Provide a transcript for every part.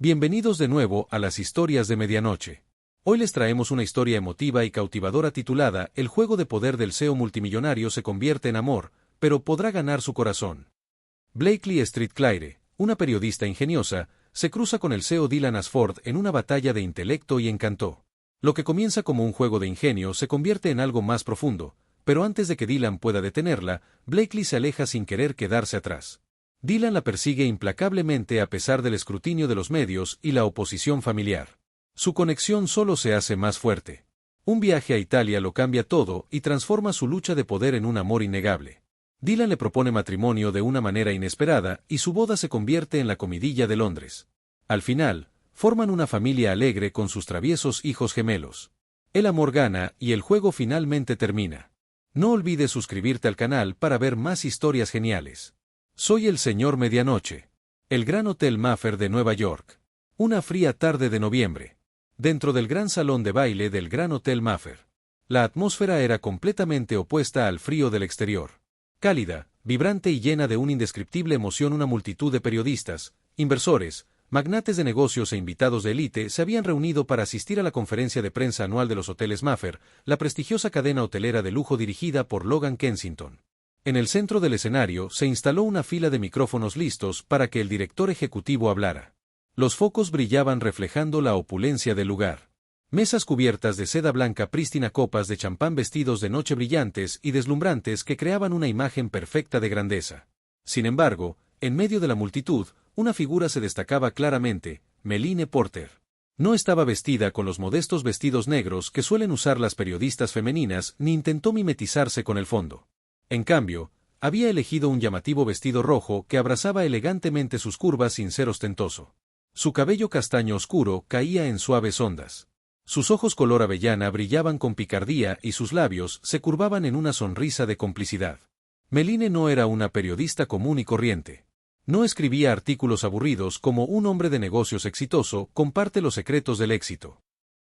Bienvenidos de nuevo a las historias de medianoche. Hoy les traemos una historia emotiva y cautivadora titulada El juego de poder del CEO multimillonario se convierte en amor, pero podrá ganar su corazón. Blakely Street Claire, una periodista ingeniosa, se cruza con el CEO Dylan Ashford en una batalla de intelecto y encanto. Lo que comienza como un juego de ingenio se convierte en algo más profundo, pero antes de que Dylan pueda detenerla, Blakely se aleja sin querer quedarse atrás. Dylan la persigue implacablemente a pesar del escrutinio de los medios y la oposición familiar. Su conexión solo se hace más fuerte. Un viaje a Italia lo cambia todo y transforma su lucha de poder en un amor innegable. Dylan le propone matrimonio de una manera inesperada y su boda se convierte en la comidilla de Londres. Al final, forman una familia alegre con sus traviesos hijos gemelos. El amor gana y el juego finalmente termina. No olvides suscribirte al canal para ver más historias geniales. Soy el Señor Medianoche. El Gran Hotel Mayfair de Nueva York. Una fría tarde de noviembre. Dentro del gran salón de baile del Gran Hotel Mayfair. La atmósfera era completamente opuesta al frío del exterior. Cálida, vibrante y llena de una indescriptible emoción, una multitud de periodistas, inversores, magnates de negocios e invitados de élite se habían reunido para asistir a la conferencia de prensa anual de los Hoteles Mayfair, la prestigiosa cadena hotelera de lujo dirigida por Logan Kensington. En el centro del escenario se instaló una fila de micrófonos listos para que el director ejecutivo hablara. Los focos brillaban reflejando la opulencia del lugar. Mesas cubiertas de seda blanca prístina, copas de champán, vestidos de noche brillantes y deslumbrantes que creaban una imagen perfecta de grandeza. Sin embargo, en medio de la multitud, una figura se destacaba claramente: Melanie Porter. No estaba vestida con los modestos vestidos negros que suelen usar las periodistas femeninas, ni intentó mimetizarse con el fondo. En cambio, había elegido un llamativo vestido rojo que abrazaba elegantemente sus curvas sin ser ostentoso. Su cabello castaño oscuro caía en suaves ondas. Sus ojos color avellana brillaban con picardía y sus labios se curvaban en una sonrisa de complicidad. Melanie no era una periodista común y corriente. No escribía artículos aburridos como un hombre de negocios exitoso comparte los secretos del éxito.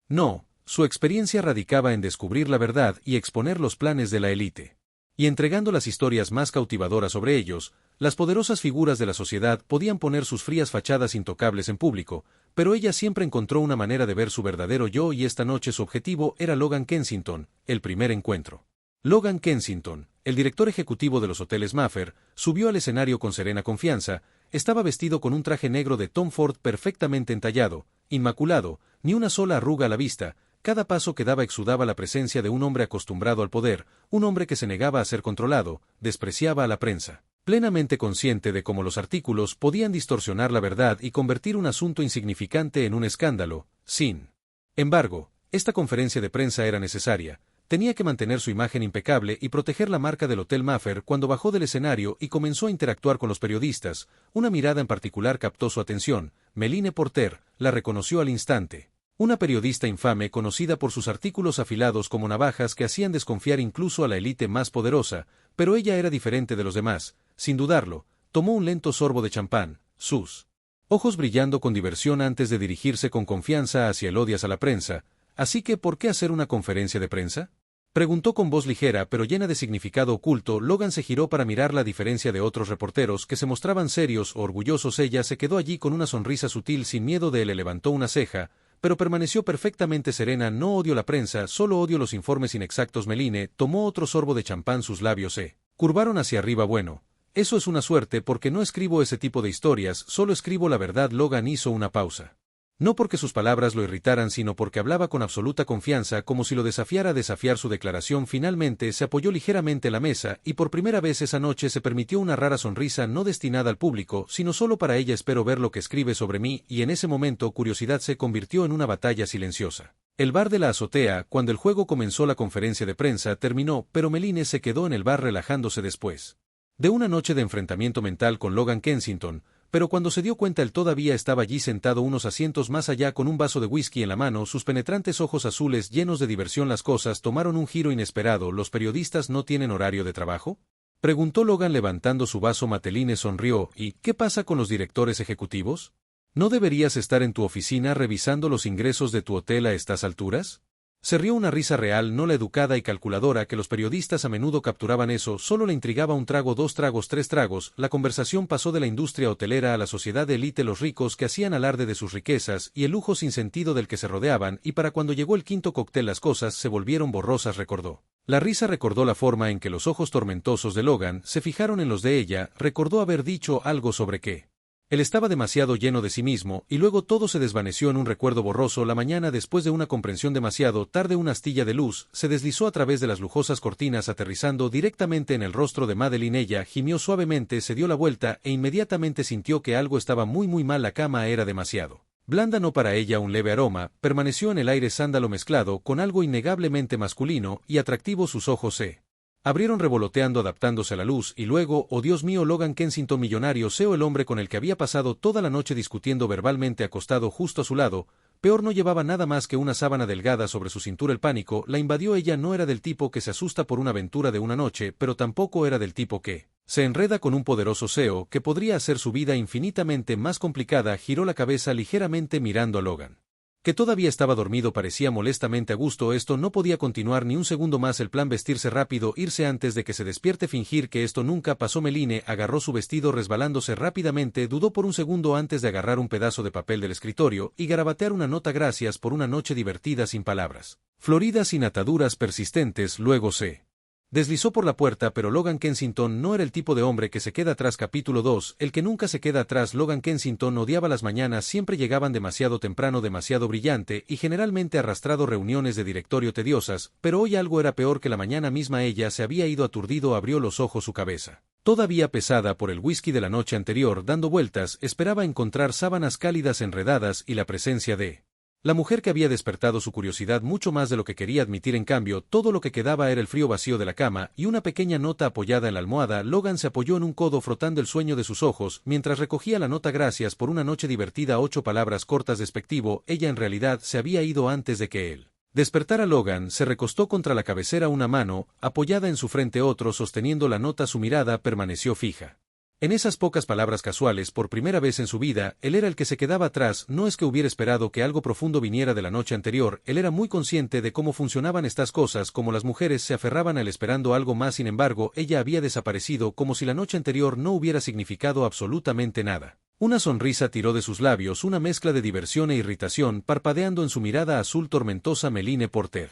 No, su experiencia radicaba en descubrir la verdad y exponer los planes de la élite. Y entregando las historias más cautivadoras sobre ellos, las poderosas figuras de la sociedad podían poner sus frías fachadas intocables en público, pero ella siempre encontró una manera de ver su verdadero yo y esta noche su objetivo era Logan Kensington, el primer encuentro. Logan Kensington, el director ejecutivo de los Hoteles Mayfair, subió al escenario con serena confianza. Estaba vestido con un traje negro de Tom Ford perfectamente entallado, inmaculado, ni una sola arruga a la vista. Cada paso que daba exudaba la presencia de un hombre acostumbrado al poder, un hombre que se negaba a ser controlado, despreciaba a la prensa, plenamente consciente de cómo los artículos podían distorsionar la verdad y convertir un asunto insignificante en un escándalo. Sin embargo, esta conferencia de prensa era necesaria. Tenía que mantener su imagen impecable y proteger la marca del Hotel Mayfair. Cuando bajó del escenario y comenzó a interactuar con los periodistas, una mirada en particular captó su atención. Melanie Porter la reconoció al instante. Una periodista infame conocida por sus artículos afilados como navajas que hacían desconfiar incluso a la élite más poderosa, pero ella era diferente de los demás. Sin dudarlo, tomó un lento sorbo de champán, sus ojos brillando con diversión antes de dirigirse con confianza hacia el odias a la prensa. ¿Así que por qué hacer una conferencia de prensa?, preguntó con voz ligera pero llena de significado oculto. Logan se giró para mirarla. A diferencia de otros reporteros que se mostraban serios o orgullosos, ella se quedó allí con una sonrisa sutil. Sin miedo de él, levantó una ceja, pero permaneció perfectamente serena. No odio la prensa, solo odio los informes inexactos. Melanie tomó otro sorbo de champán. Sus labios se curvaron hacia arriba. Bueno, eso es una suerte porque no escribo ese tipo de historias, solo escribo la verdad. Logan hizo una pausa. No porque sus palabras lo irritaran, sino porque hablaba con absoluta confianza, como si lo desafiara a desafiar su declaración. Finalmente se apoyó ligeramente en la mesa, y por primera vez esa noche se permitió una rara sonrisa no destinada al público, sino solo para ella. Espero ver lo que escribe sobre mí, y en ese momento curiosidad se convirtió en una batalla silenciosa. El bar de la azotea. Cuando el juego comenzó, la conferencia de prensa terminó, pero Melanie se quedó en el bar relajándose después de una noche de enfrentamiento mental con Logan Kensington. Pero cuando se dio cuenta, él todavía estaba allí sentado unos asientos más allá con un vaso de whisky en la mano, sus penetrantes ojos azules llenos de diversión. Las cosas tomaron un giro inesperado. ¿Los periodistas no tienen horario de trabajo?, preguntó Logan levantando su vaso. Melanie sonrió. ¿Y qué pasa con los directores ejecutivos? ¿No deberías estar en tu oficina revisando los ingresos de tu hotel a estas alturas? Se rió una risa real, no la educada y calculadora que los periodistas a menudo capturaban. Eso solo le intrigaba. Un trago, dos tragos, tres tragos. La conversación pasó de la industria hotelera a la sociedad de élite, los ricos que hacían alarde de sus riquezas y el lujo sin sentido del que se rodeaban, y para cuando llegó el quinto cóctel las cosas se volvieron borrosas, recordó. La risa recordó la forma en que los ojos tormentosos de Logan se fijaron en los de ella, recordó haber dicho algo sobre qué. Él estaba demasiado lleno de sí mismo, y luego todo se desvaneció en un recuerdo borroso. La mañana después de una comprensión demasiado tarde, una astilla de luz se deslizó a través de las lujosas cortinas, aterrizando directamente en el rostro de Madeline. Ella gimió suavemente, se dio la vuelta e inmediatamente sintió que algo estaba muy mal. La cama era demasiado blanda, no para ella. Un leve aroma permaneció en el aire, sándalo mezclado con algo innegablemente masculino y atractivo. Sus ojos se abrieron revoloteando, adaptándose a la luz, y luego, oh Dios mío, Logan Kensington, millonario CEO, el hombre con el que había pasado toda la noche discutiendo verbalmente acostado justo a su lado. Peor, no llevaba nada más que una sábana delgada sobre su cintura. El pánico la invadió. Ella no era del tipo que se asusta por una aventura de una noche, pero tampoco era del tipo que se enreda con un poderoso CEO que podría hacer su vida infinitamente más complicada. Giró la cabeza ligeramente mirando a Logan, que todavía estaba dormido. Parecía molestamente a gusto. Esto no podía continuar ni un segundo más. El plan: vestirse rápido, irse antes de que se despierte, fingir que esto nunca pasó. Meline agarró su vestido resbalándose rápidamente, dudó por un segundo antes de agarrar un pedazo de papel del escritorio y garabatear una nota: gracias por una noche divertida, sin palabras floridas, sin ataduras persistentes. Luego se deslizó por la puerta, pero Logan Kensington no era el tipo de hombre que se queda atrás. Capítulo 2. El que nunca se queda atrás. Logan Kensington odiaba las mañanas, siempre llegaban demasiado temprano, demasiado brillante y generalmente arrastrado. Reuniones de directorio tediosas, pero hoy algo era peor que la mañana misma. Ella se había ido aturdido, abrió los ojos, su cabeza, todavía pesada por el whisky de la noche anterior, dando vueltas, esperaba encontrar sábanas cálidas enredadas y la presencia de la mujer que había despertado su curiosidad mucho más de lo que quería admitir. En cambio, todo lo que quedaba era el frío vacío de la cama y una pequeña nota apoyada en la almohada. Logan se apoyó en un codo, frotando el sueño de sus ojos, mientras recogía la nota: gracias por una noche divertida. 8 palabras cortas, despectivo. Ella en realidad se había ido antes de que él despertara. Logan se recostó contra la cabecera, una mano apoyada en su frente, otro sosteniendo la nota. Su mirada permaneció fija en esas pocas palabras casuales. Por primera vez en su vida, él era el que se quedaba atrás. No es que hubiera esperado que algo profundo viniera de la noche anterior, él era muy consciente de cómo funcionaban estas cosas, como las mujeres se aferraban a él esperando algo más. Sin embargo, ella había desaparecido como si la noche anterior no hubiera significado absolutamente nada. Una sonrisa tiró de sus labios, una mezcla de diversión e irritación parpadeando en su mirada azul tormentosa. Meline Porter,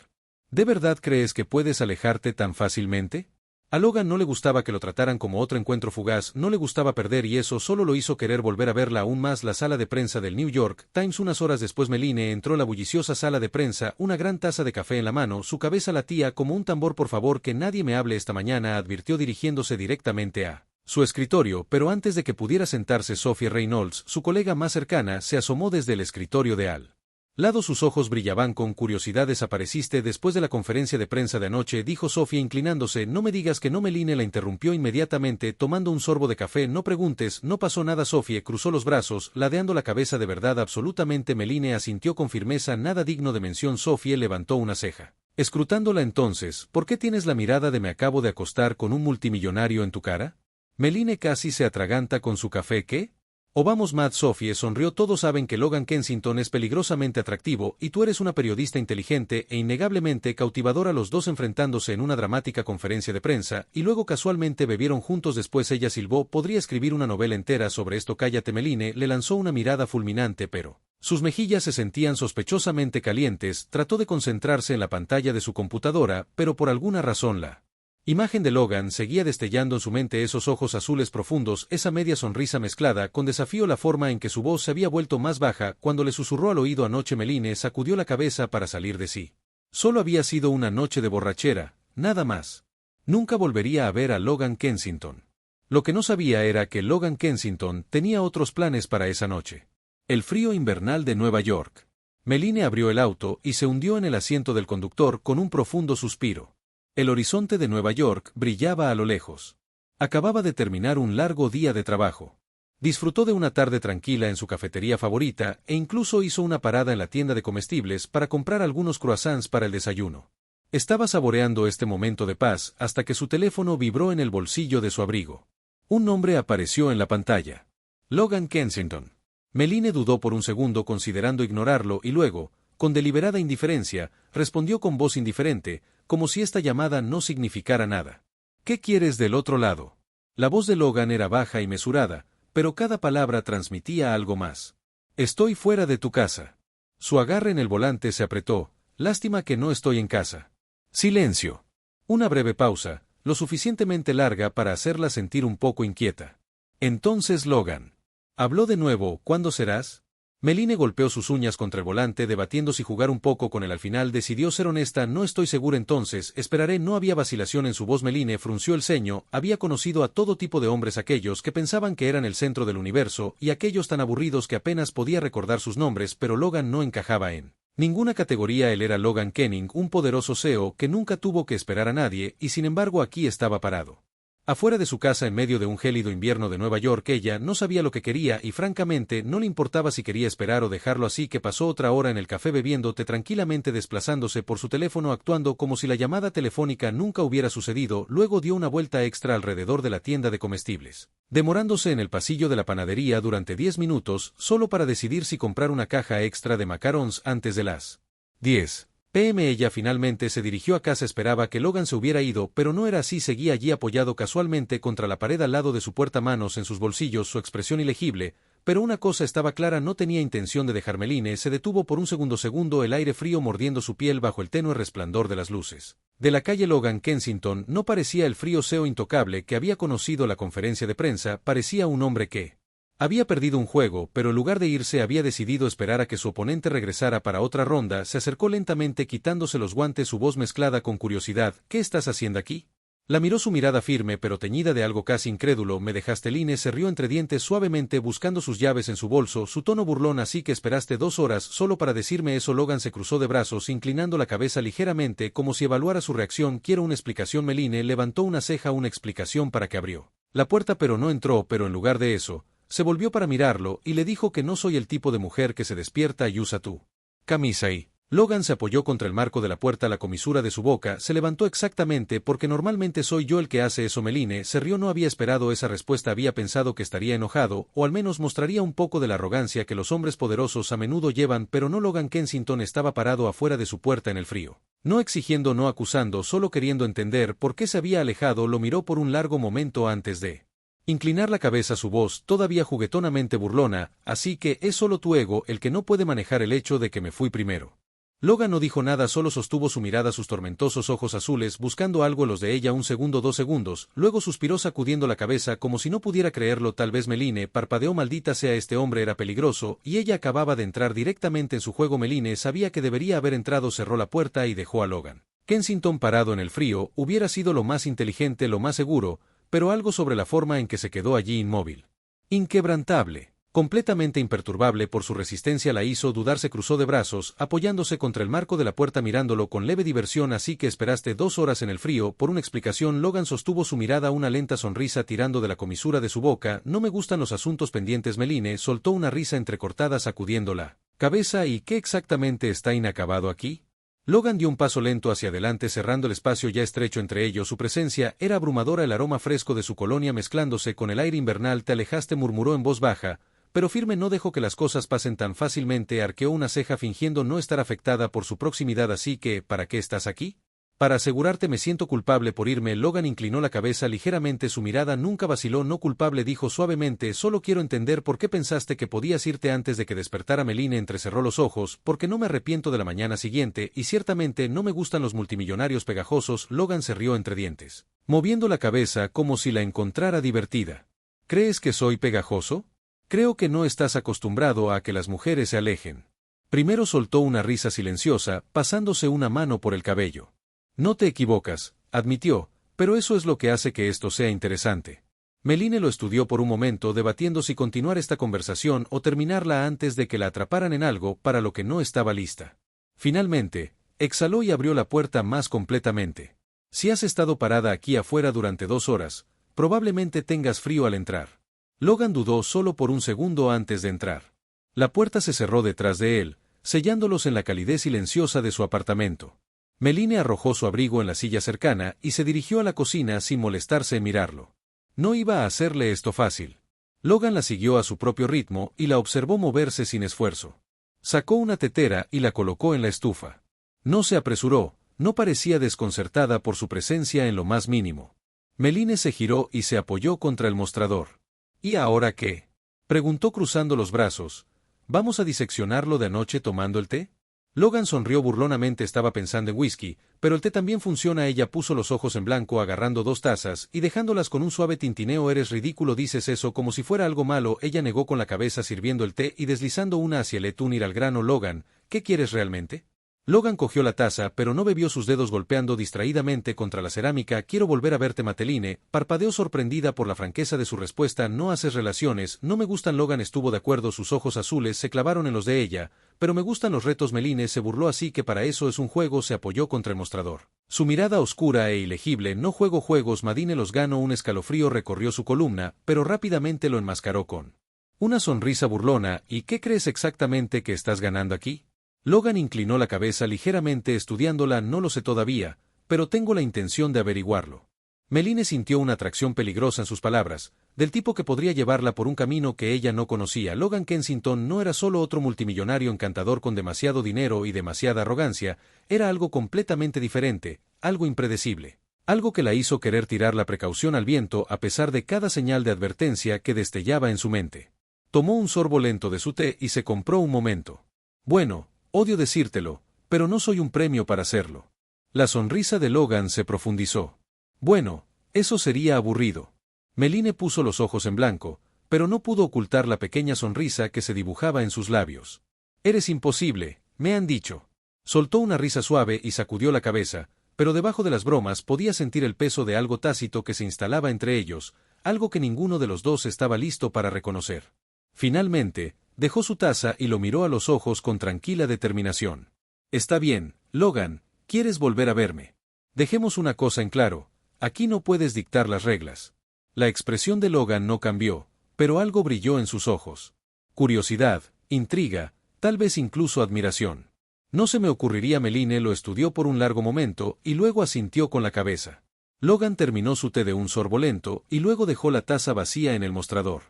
¿de verdad crees que puedes alejarte tan fácilmente? A Logan no le gustaba que lo trataran como otro encuentro fugaz, no le gustaba perder, y eso solo lo hizo querer volver a verla aún más. La sala de prensa del New York Times. Unas horas después, Meline entró a la bulliciosa sala de prensa, una gran taza de café en la mano, su cabeza latía como un tambor. Por favor, que nadie me hable esta mañana, advirtió dirigiéndose directamente a su escritorio, pero antes de que pudiera sentarse, Sophie Reynolds, su colega más cercana, se asomó desde el escritorio de al lado. Sus ojos brillaban con curiosidad. ¿Desapareciste después de la conferencia de prensa de anoche?, dijo Sophie inclinándose. No me digas que no. Meline la interrumpió inmediatamente, tomando un sorbo de café. No preguntes, no pasó nada. Sophie cruzó los brazos, ladeando la cabeza. ¿De verdad? Absolutamente. Meline asintió con firmeza. Nada digno de mención. Sophie levantó una ceja, escrutándola. Entonces, ¿por qué tienes la mirada de me acabo de acostar con un multimillonario en tu cara? Meline casi se atraganta con su café. ¿Qué? O vamos, Matt. Sophie sonrió. Todos saben que Logan Kensington es peligrosamente atractivo, y tú eres una periodista inteligente e innegablemente cautivadora. Los dos enfrentándose en una dramática conferencia de prensa, y luego casualmente bebieron juntos. Después ella silbó: podría escribir una novela entera sobre esto. Cállate. Meline le lanzó una mirada fulminante, pero sus mejillas se sentían sospechosamente calientes. Trató de concentrarse en la pantalla de su computadora, pero por alguna razón la imagen de Logan seguía destellando en su mente. Esos ojos azules profundos, esa media sonrisa mezclada con desafío, la forma en que su voz se había vuelto más baja cuando le susurró al oído anoche. Meline sacudió la cabeza para salir de sí. Solo había sido una noche de borrachera, nada más. Nunca volvería a ver a Logan Kensington. Lo que no sabía era que Logan Kensington tenía otros planes para esa noche. El frío invernal de Nueva York. Meline abrió el auto y se hundió en el asiento del conductor con un profundo suspiro. El horizonte de Nueva York brillaba a lo lejos. Acababa de terminar un largo día de trabajo. Disfrutó de una tarde tranquila en su cafetería favorita e incluso hizo una parada en la tienda de comestibles para comprar algunos croissants para el desayuno. Estaba saboreando este momento de paz hasta que su teléfono vibró en el bolsillo de su abrigo. Un nombre apareció en la pantalla: Logan Kensington. Meline dudó por un segundo, considerando ignorarlo, y luego, con deliberada indiferencia, respondió con voz indiferente, como si esta llamada no significara nada. ¿Qué quieres del otro lado? La voz de Logan era baja y mesurada, pero cada palabra transmitía algo más. Estoy fuera de tu casa. Su agarre en el volante se apretó. Lástima que no estoy en casa. Silencio. Una breve pausa, lo suficientemente larga para hacerla sentir un poco inquieta. Entonces Logan habló de nuevo. ¿Cuándo serás? Meline golpeó sus uñas contra el volante debatiendo si jugar un poco con él. Al final decidió ser honesta. No estoy segura, entonces esperaré. No había vacilación en su voz. Meline frunció el ceño. Había conocido a todo tipo de hombres, aquellos que pensaban que eran el centro del universo y aquellos tan aburridos que apenas podía recordar sus nombres, pero Logan no encajaba en ninguna categoría. Él era Logan Kenning, un poderoso CEO que nunca tuvo que esperar a nadie y sin embargo aquí estaba parado afuera de su casa en medio de un gélido invierno de Nueva York. Ella no sabía lo que quería y francamente no le importaba si quería esperar o dejarlo, así que pasó otra hora en el café bebiendo té tranquilamente, desplazándose por su teléfono, actuando como si la llamada telefónica nunca hubiera sucedido. Luego dio una vuelta extra alrededor de la tienda de comestibles, demorándose en el pasillo de la panadería durante 10 minutos, solo para decidir si comprar una caja extra de macarons antes de las 10 p.m. Ella finalmente se dirigió a casa. Esperaba que Logan se hubiera ido, pero no era así. Seguía allí apoyado casualmente contra la pared al lado de su puerta, manos en sus bolsillos, su expresión ilegible, pero una cosa estaba clara: no tenía intención de dejar. Meline se detuvo por un segundo, el aire frío mordiendo su piel bajo el tenue resplandor de las luces de la calle. Logan Kensington no parecía el frío CEO intocable que había conocido. La conferencia de prensa parecía un hombre que había perdido un juego, pero en lugar de irse había decidido esperar a que su oponente regresara para otra ronda. Se acercó lentamente quitándose los guantes, su voz mezclada con curiosidad. ¿Qué estás haciendo aquí? La miró, su mirada firme pero teñida de algo casi incrédulo. ¿Me dejaste? Line se rió entre dientes suavemente buscando sus llaves en su bolso, su tono burlón. Así que esperaste 2 horas solo para decirme eso. Logan se cruzó de brazos inclinando la cabeza ligeramente como si evaluara su reacción. Quiero una explicación. Meline levantó una ceja. Una explicación para que abrió la puerta pero no entró, pero en lugar de eso se volvió para mirarlo y le dijo que no soy el tipo de mujer que se despierta y usa tu camisa y... Logan se apoyó contra el marco de la puerta. La comisura de su boca se levantó. Exactamente, porque normalmente soy yo el que hace eso. Meline se rió. No había esperado esa respuesta. Había pensado que estaría enojado, o al menos mostraría un poco de la arrogancia que los hombres poderosos a menudo llevan, pero no. Logan Kensington estaba parado afuera de su puerta en el frío. No exigiendo, no acusando, solo queriendo entender por qué se había alejado. Lo miró por un largo momento antes de inclinar la cabeza, su voz todavía juguetonamente burlona. Así que es solo tu ego el que no puede manejar el hecho de que me fui primero. Logan no dijo nada, solo sostuvo su mirada, sus tormentosos ojos azules, buscando algo en los de ella. 1 segundo, 2 segundos, luego suspiró sacudiendo la cabeza como si no pudiera creerlo. Tal vez Meline parpadeó. Maldita sea, este hombre era peligroso, y ella acababa de entrar directamente en su juego. Meline sabía que debería haber entrado, cerró la puerta y dejó a Logan Kensington parado en el frío. Hubiera sido lo más inteligente, lo más seguro, pero algo sobre la forma en que se quedó allí inmóvil, inquebrantable, completamente imperturbable por su resistencia, la hizo dudar. Se cruzó de brazos, apoyándose contra el marco de la puerta, mirándolo con leve diversión. Así que esperaste 2 horas en el frío por una explicación. Logan sostuvo su mirada, una lenta sonrisa tirando de la comisura de su boca. No me gustan los asuntos pendientes. Meline soltó una risa entrecortada sacudiendo la cabeza. ¿Y qué exactamente está inacabado aquí? Logan dio un paso lento hacia adelante, cerrando el espacio ya estrecho entre ellos. Su presencia era abrumadora, el aroma fresco de su colonia mezclándose con el aire invernal. Te alejaste, murmuró en voz baja, pero firme. No dejó que las cosas pasen tan fácilmente. Arqueó una ceja fingiendo no estar afectada por su proximidad. Así que, ¿para qué estás aquí? Para asegurarte. Me siento culpable por irme. Logan inclinó la cabeza ligeramente, su mirada nunca vaciló. No culpable, dijo suavemente, solo quiero entender por qué pensaste que podías irte antes de que despertara. Meline entrecerró los ojos. Porque no me arrepiento de la mañana siguiente, y ciertamente no me gustan los multimillonarios pegajosos. Logan se rió entre dientes, moviendo la cabeza como si la encontrara divertida. ¿Crees que soy pegajoso? Creo que no estás acostumbrado a que las mujeres se alejen. Primero soltó una risa silenciosa, pasándose una mano por el cabello. No te equivocas, admitió, pero eso es lo que hace que esto sea interesante. Meline lo estudió por un momento, debatiendo si continuar esta conversación o terminarla antes de que la atraparan en algo para lo que no estaba lista. Finalmente, exhaló y abrió la puerta más completamente. Si has estado parada aquí afuera durante 2 horas, probablemente tengas frío al entrar. Logan dudó solo por un segundo antes de entrar. La puerta se cerró detrás de él, sellándolos en la calidez silenciosa de su apartamento. Meline arrojó su abrigo en la silla cercana y se dirigió a la cocina sin molestarse en mirarlo. No iba a hacerle esto fácil. Logan la siguió a su propio ritmo y la observó moverse sin esfuerzo. Sacó una tetera y la colocó en la estufa. No se apresuró, no parecía desconcertada por su presencia en lo más mínimo. Meline se giró y se apoyó contra el mostrador. ¿Y ahora qué?, preguntó cruzando los brazos. ¿Vamos a diseccionarlo de anoche tomando el té? Logan sonrió burlonamente. Estaba pensando en whisky, pero el té también funciona. Ella puso los ojos en blanco agarrando 2 tazas y dejándolas con un suave tintineo. Eres ridículo, dices eso como si fuera algo malo. Ella negó con la cabeza sirviendo el té y deslizando una hacia él. Ir al grano, Logan, ¿qué quieres realmente? Logan cogió la taza, pero no bebió, sus dedos golpeando distraídamente contra la cerámica. Quiero volver a verte, Mateline, parpadeó sorprendida por la franqueza de su respuesta. No haces relaciones, no me gustan. Logan estuvo de acuerdo, sus ojos azules se clavaron en los de ella. Pero me gustan los retos. Meline se burló. Así que para eso es un juego. Se apoyó contra el mostrador. Su mirada oscura e ilegible. No juego juegos, Madine. Los ganó. Un escalofrío recorrió su columna, pero rápidamente lo enmascaró con una sonrisa burlona. ¿Y qué crees exactamente que estás ganando aquí? Logan inclinó la cabeza ligeramente estudiándola. No lo sé todavía, pero tengo la intención de averiguarlo. Meline sintió una atracción peligrosa en sus palabras, del tipo que podría llevarla por un camino que ella no conocía. Logan Kensington no era solo otro multimillonario encantador con demasiado dinero y demasiada arrogancia, era algo completamente diferente, algo impredecible. Algo que la hizo querer tirar la precaución al viento a pesar de cada señal de advertencia que destellaba en su mente. Tomó un sorbo lento de su té y se compró un momento. Bueno, odio decírtelo, pero no soy un premio para hacerlo. La sonrisa de Logan se profundizó. Bueno, eso sería aburrido. Meline puso los ojos en blanco, pero no pudo ocultar la pequeña sonrisa que se dibujaba en sus labios. Eres imposible, me han dicho. Soltó una risa suave y sacudió la cabeza, pero debajo de las bromas podía sentir el peso de algo tácito que se instalaba entre ellos, algo que ninguno de los dos estaba listo para reconocer. Finalmente, dejó su taza y lo miró a los ojos con tranquila determinación. Está bien, Logan, ¿quieres volver a verme? Dejemos una cosa en claro, aquí no puedes dictar las reglas. La expresión de Logan no cambió, pero algo brilló en sus ojos. Curiosidad, intriga, tal vez incluso admiración. No se me ocurriría. Meline lo estudió por un largo momento y luego asintió con la cabeza. Logan terminó su té de un sorbo lento y luego dejó la taza vacía en el mostrador.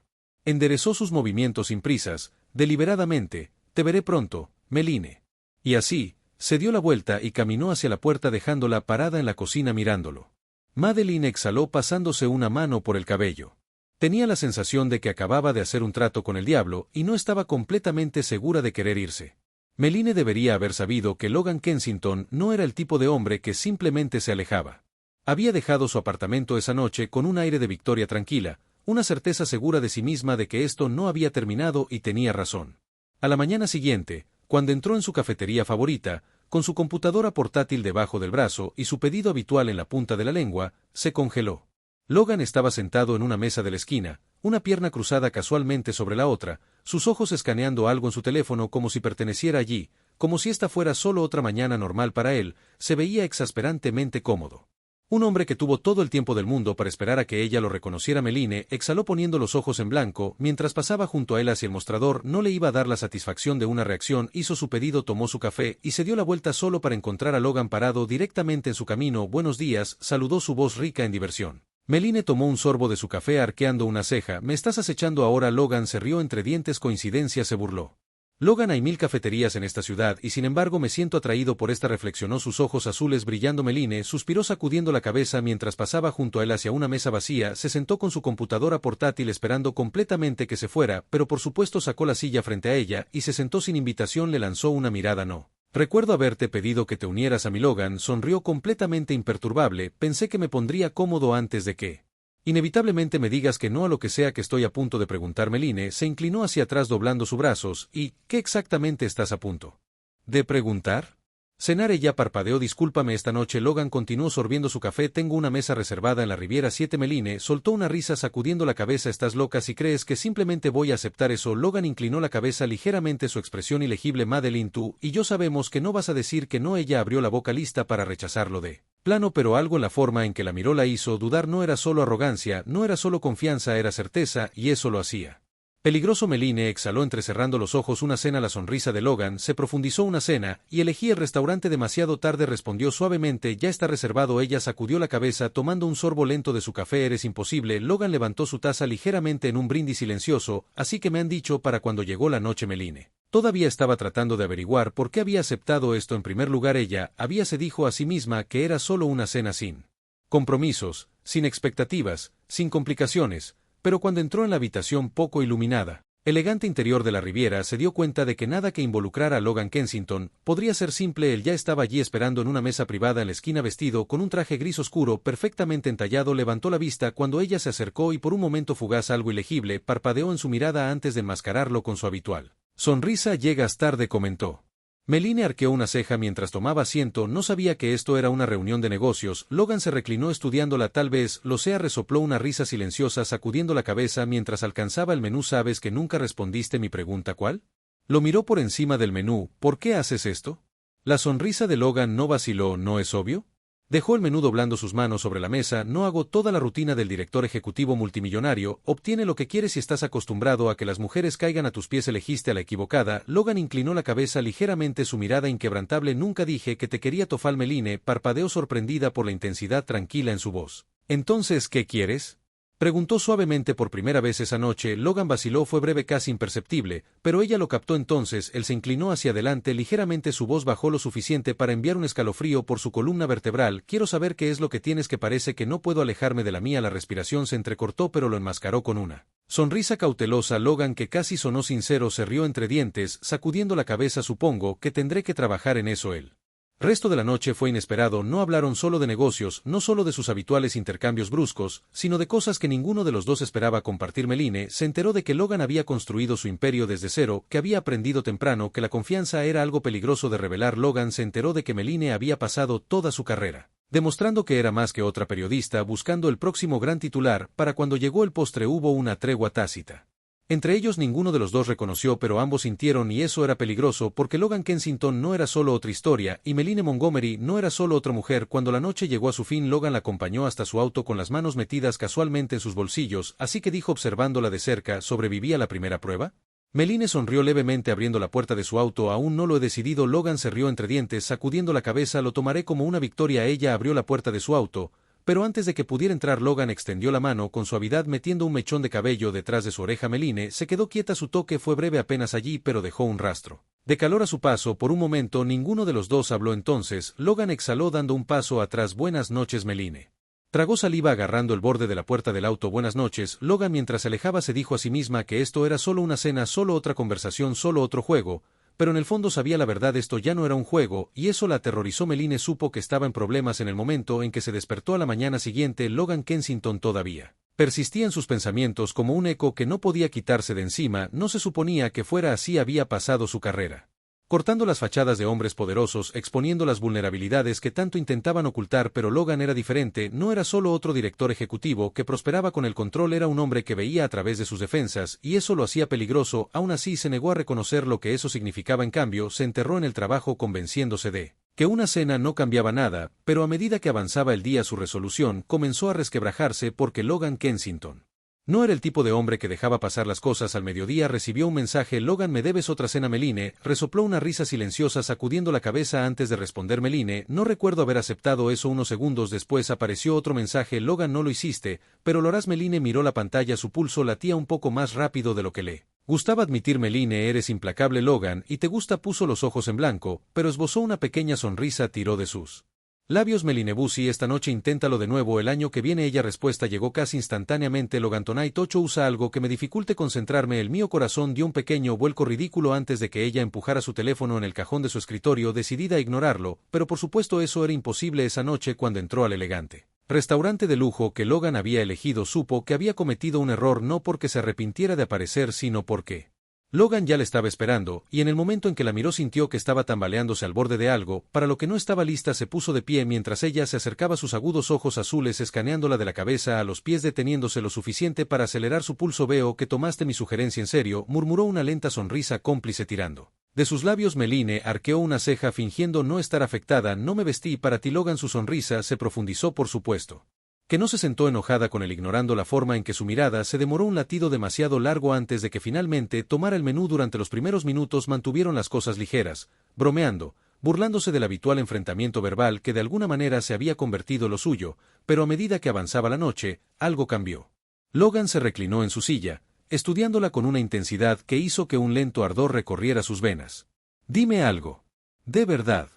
Enderezó sus movimientos sin prisas, deliberadamente. Te veré pronto, Meline. Y así, se dio la vuelta y caminó hacia la puerta dejándola parada en la cocina mirándolo. Madeline exhaló pasándose una mano por el cabello. Tenía la sensación de que acababa de hacer un trato con el diablo y no estaba completamente segura de querer irse. Meline debería haber sabido que Logan Kensington no era el tipo de hombre que simplemente se alejaba. Había dejado su apartamento esa noche con un aire de victoria tranquila, una certeza segura de sí misma de que esto no había terminado y tenía razón. A la mañana siguiente, cuando entró en su cafetería favorita, con su computadora portátil debajo del brazo y su pedido habitual en la punta de la lengua, se congeló. Logan estaba sentado en una mesa de la esquina, una pierna cruzada casualmente sobre la otra, sus ojos escaneando algo en su teléfono como si perteneciera allí, como si esta fuera solo otra mañana normal para él. Se veía exasperantemente cómodo. Un hombre que tuvo todo el tiempo del mundo para esperar a que ella lo reconociera. Meline exhaló poniendo los ojos en blanco mientras pasaba junto a él hacia el mostrador. No le iba a dar la satisfacción de una reacción. Hizo su pedido, tomó su café y se dio la vuelta solo para encontrar a Logan parado directamente en su camino. Buenos días, saludó, su voz rica en diversión. Meline tomó un sorbo de su café arqueando una ceja. ¿Me estás acechando ahora? Logan se rió entre dientes. Coincidencia, se burló. Logan, hay 1000 cafeterías en esta ciudad y sin embargo me siento atraído por esta, reflexionó, sus ojos azules brillando. Meline suspiró sacudiendo la cabeza mientras pasaba junto a él hacia una mesa vacía. Se sentó con su computadora portátil esperando completamente que se fuera, pero por supuesto sacó la silla frente a ella y se sentó sin invitación. Le lanzó una mirada. No. Recuerdo haberte pedido que te unieras a mí. Logan sonrió completamente imperturbable. Pensé que me pondría cómodo antes de que inevitablemente me digas que no a lo que sea que estoy a punto de preguntar. Meline se inclinó hacia atrás doblando sus brazos. ¿Y qué exactamente estás a punto de preguntar? Cenar. Ella parpadeó. Discúlpame, esta noche. Logan continuó sorbiendo su café. Tengo una mesa reservada en la Riviera 7. Meline soltó una risa sacudiendo la cabeza. ¿Estás loca si crees que simplemente voy a aceptar eso? Logan inclinó la cabeza ligeramente, su expresión ilegible. Madeline, tú y yo sabemos que no vas a decir que no. Ella abrió la boca lista para rechazarlo de plano, pero algo en la forma en que la miró la hizo dudar. No era solo arrogancia, no era solo confianza, era certeza, y eso lo hacía peligroso. Meline exhaló entrecerrando los ojos. Una cena. La sonrisa de Logan se profundizó. Una cena, y elegí el restaurante demasiado tarde, respondió suavemente. Ya está reservado. Ella sacudió la cabeza tomando un sorbo lento de su café. Eres imposible. Logan levantó su taza ligeramente en un brindis silencioso. Así que me han dicho para cuando llegó la noche. Meline Todavía estaba tratando de averiguar por qué había aceptado esto. En primer lugar, se dijo a sí misma que era solo una cena sin compromisos, sin expectativas, sin complicaciones, pero cuando entró en la habitación poco iluminada, elegante interior de la Riviera, se dio cuenta de que nada que involucrara a Logan Kensington podría ser simple. Él ya estaba allí esperando en una mesa privada en la esquina, vestido con un traje gris oscuro perfectamente entallado. Levantó la vista cuando ella se acercó y por un momento fugaz algo ilegible parpadeó en su mirada antes de enmascararlo con su habitual sonrisa. Llegas tarde, comentó. Meline arqueó una ceja mientras tomaba asiento. No sabía que esto era una reunión de negocios. Logan se reclinó estudiándola. Tal vez lo sea, resopló una risa silenciosa sacudiendo la cabeza mientras alcanzaba el menú. ¿Sabes que nunca respondiste mi pregunta? ¿Cuál? Lo miró por encima del menú. ¿Por qué haces esto? La sonrisa de Logan no vaciló. ¿No es obvio? Dejó el menú doblando sus manos sobre la mesa. No hago toda la rutina del director ejecutivo multimillonario. Obtiene lo que quieres y estás acostumbrado a que las mujeres caigan a tus pies. Elegiste a la equivocada. Logan inclinó la cabeza ligeramente, su mirada inquebrantable. Nunca dije que te quería, Tofal. Meline parpadeó sorprendida por la intensidad tranquila en su voz. ¿Entonces qué quieres? Preguntó suavemente por primera vez esa noche. Logan vaciló, fue breve, casi imperceptible, pero ella lo captó entonces. Él se inclinó hacia adelante ligeramente, su voz bajó lo suficiente para enviar un escalofrío por su columna vertebral. Quiero saber qué es lo que tienes. Que parece que no puedo alejarme de la mía. La respiración se entrecortó, pero lo enmascaró con una sonrisa cautelosa. Logan, que casi sonó sincero, se rió entre dientes, sacudiendo la cabeza. Supongo que tendré que trabajar en eso. El resto de la noche fue inesperado. No hablaron solo de negocios, no solo de sus habituales intercambios bruscos, sino de cosas que ninguno de los dos esperaba compartir. Meline se enteró de que Logan había construido su imperio desde cero, que había aprendido temprano que la confianza era algo peligroso de revelar. Logan se enteró de que Meline había pasado toda su carrera demostrando que era más que otra periodista, buscando el próximo gran titular. Para cuando llegó el postre hubo una tregua tácita. Entre ellos ninguno de los dos reconoció, pero ambos sintieron, y eso era peligroso porque Logan Kensington no era solo otra historia, y Meline Montgomery no era solo otra mujer. Cuando la noche llegó a su fin, Logan la acompañó hasta su auto con las manos metidas casualmente en sus bolsillos, así que dijo observándola de cerca: ¿sobrevivía la primera prueba? Meline sonrió levemente abriendo la puerta de su auto. Aún no lo he decidido. Logan se rió entre dientes, sacudiendo la cabeza. Lo tomaré como una victoria. Ella abrió la puerta de su auto, pero antes de que pudiera entrar, Logan extendió la mano con suavidad metiendo un mechón de cabello detrás de su oreja. Meline se quedó quieta. Su toque fue breve apenas allí, pero dejó un rastro de calor a su paso. Por un momento ninguno de los dos habló. Entonces Logan exhaló dando un paso atrás. Buenas noches. Meline tragó saliva agarrando el borde de la puerta del auto. Buenas noches. Logan, mientras se alejaba, se dijo a sí misma que esto era solo una cena, solo otra conversación, solo otro juego, pero en el fondo sabía la verdad. Esto ya no era un juego, y eso la aterrorizó. Meline supo que estaba en problemas en el momento en que se despertó a la mañana siguiente. Logan Kensington todavía persistía en sus pensamientos como un eco que no podía quitarse de encima. No se suponía que fuera así. Había pasado su carrera cortando las fachadas de hombres poderosos, exponiendo las vulnerabilidades que tanto intentaban ocultar, pero Logan era diferente. No era solo otro director ejecutivo que prosperaba con el control, era un hombre que veía a través de sus defensas, y eso lo hacía peligroso. Aún así se negó a reconocer lo que eso significaba. En cambio, se enterró en el trabajo convenciéndose de que una cena no cambiaba nada, pero a medida que avanzaba el día su resolución comenzó a resquebrajarse porque Logan Kensington no era el tipo de hombre que dejaba pasar las cosas. Al mediodía recibió un mensaje: Logan, me debes otra cena. Meline resopló una risa silenciosa sacudiendo la cabeza antes de responder. Meline, no recuerdo haber aceptado eso. Unos segundos después apareció otro mensaje: Logan, no lo hiciste, pero lo harás. Meline miró la pantalla, su pulso latía un poco más rápido de lo que le gustaba admitir. Meline, eres implacable, Logan, y te gusta. Puso los ojos en blanco, pero esbozó una pequeña sonrisa. Tiró de sus labios. Meline Bussy, esta noche inténtalo de nuevo el año que viene. Ella respuesta llegó casi instantáneamente. Logan Tonight 8 usa algo que me dificulte concentrarme. El mío corazón dio un pequeño vuelco ridículo antes de que ella empujara su teléfono en el cajón de su escritorio, decidida a ignorarlo, pero por supuesto eso era imposible. Esa noche, cuando entró al elegante restaurante de lujo que Logan había elegido, supo que había cometido un error, no porque se arrepintiera de aparecer, sino porque Logan ya la estaba esperando, y en el momento en que la miró sintió que estaba tambaleándose al borde de algo, para lo que no estaba lista. Se puso de pie mientras ella se acercaba, sus agudos ojos azules escaneándola de la cabeza a los pies, deteniéndose lo suficiente para acelerar su pulso. Veo que tomaste mi sugerencia en serio, murmuró, una lenta sonrisa cómplice tirando de sus labios. Meline arqueó una ceja fingiendo no estar afectada. No me vestí para ti, Logan. Su sonrisa se profundizó. Por supuesto que no. Se sentó enojada con él, ignorando la forma en que su mirada se demoró un latido demasiado largo antes de que finalmente tomara el menú. Durante los primeros minutos mantuvieron las cosas ligeras, bromeando, burlándose del habitual enfrentamiento verbal que de alguna manera se había convertido lo suyo, pero a medida que avanzaba la noche, algo cambió. Logan se reclinó en su silla, estudiándola con una intensidad que hizo que un lento ardor recorriera sus venas. Dime algo. De verdad.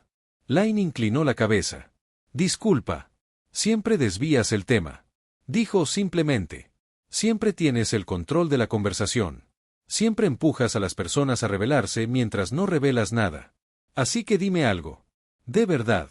Line inclinó la cabeza. Disculpa. Siempre desvías el tema. Dijo simplemente. Siempre tienes el control de la conversación. Siempre empujas a las personas a rebelarse mientras no revelas nada. Así que dime algo. De verdad.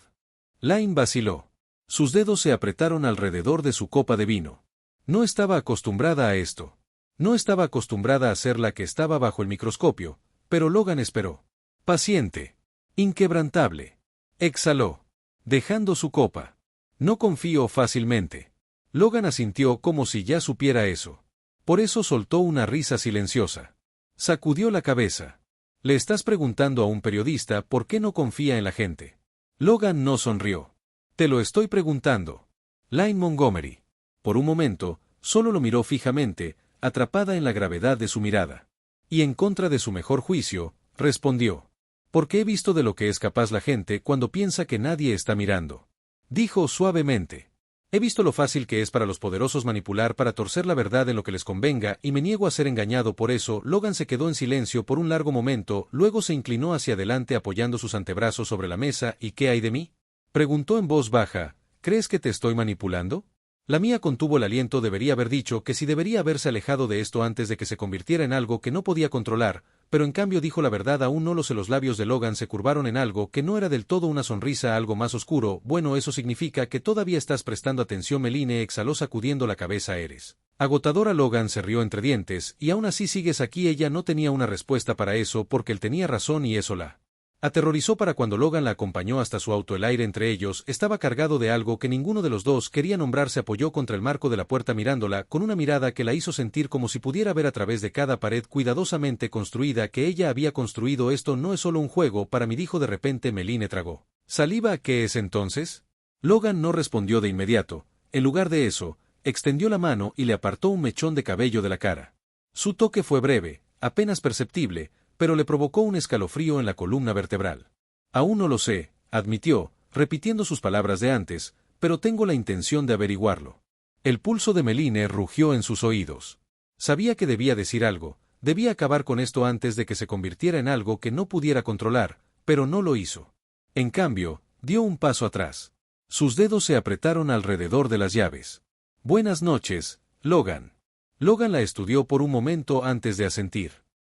Line vaciló. Sus dedos se apretaron alrededor de su copa de vino. No estaba acostumbrada a esto. No estaba acostumbrada a ser la que estaba bajo el microscopio, pero Logan esperó. Paciente. Inquebrantable. Exhaló. Dejando su copa. No confío fácilmente. Logan asintió como si ya supiera eso. Por eso soltó una risa silenciosa. Sacudió la cabeza. Le estás preguntando a un periodista por qué no confía en la gente. Logan no sonrió. Te lo estoy preguntando. Line Montgomery. Por un momento, solo lo miró fijamente, atrapada en la gravedad de su mirada. Y en contra de su mejor juicio, respondió. Porque he visto de lo que es capaz la gente cuando piensa que nadie está mirando. Dijo suavemente. He visto lo fácil que es para los poderosos manipular para torcer la verdad en lo que les convenga y me niego a ser engañado por eso. Logan se quedó en silencio por un largo momento, luego se inclinó hacia adelante apoyando sus antebrazos sobre la mesa. ¿Y qué hay de mí? Preguntó en voz baja. ¿Crees que te estoy manipulando? La mía contuvo el aliento. Debería haber dicho que sí debería haberse alejado de esto antes de que se convirtiera en algo que no podía controlar, pero en cambio dijo la verdad. Aún no lo sé. Los labios de Logan se curvaron en algo que no era del todo una sonrisa, algo más oscuro. Bueno, eso significa que todavía estás prestando atención. Meline exhaló sacudiendo la cabeza. Eres agotadora. Logan se rió entre dientes. Y aún así sigues aquí. Ella no tenía una respuesta para eso porque él tenía razón y eso la aterrorizó para cuando Logan la acompañó hasta su auto. El aire entre ellos estaba cargado de algo que ninguno de los dos quería nombrar. Se apoyó contra el marco de la puerta mirándola con una mirada que la hizo sentir como si pudiera ver a través de cada pared cuidadosamente construida que ella había construido. Esto no es solo un juego para mí, dijo de repente. Meline tragó saliva. ¿Qué es entonces? Logan no respondió de inmediato. En lugar de eso, extendió la mano y le apartó un mechón de cabello de la cara. Su toque fue breve, apenas perceptible, pero le provocó un escalofrío en la columna vertebral. Aún no lo sé, admitió, repitiendo sus palabras de antes, pero tengo la intención de averiguarlo. El pulso de Meline rugió en sus oídos. Sabía que debía decir algo, debía acabar con esto antes de que se convirtiera en algo que no pudiera controlar, pero no lo hizo. En cambio, dio un paso atrás. Sus dedos se apretaron alrededor de las llaves. Buenas noches, Logan. Logan la estudió por un momento antes de asentir.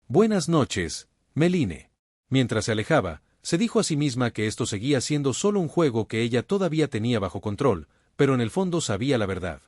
Buenas noches, Meline. Mientras se alejaba, se dijo a sí misma que esto seguía siendo solo un juego que ella todavía tenía bajo control, pero en el fondo sabía la verdad.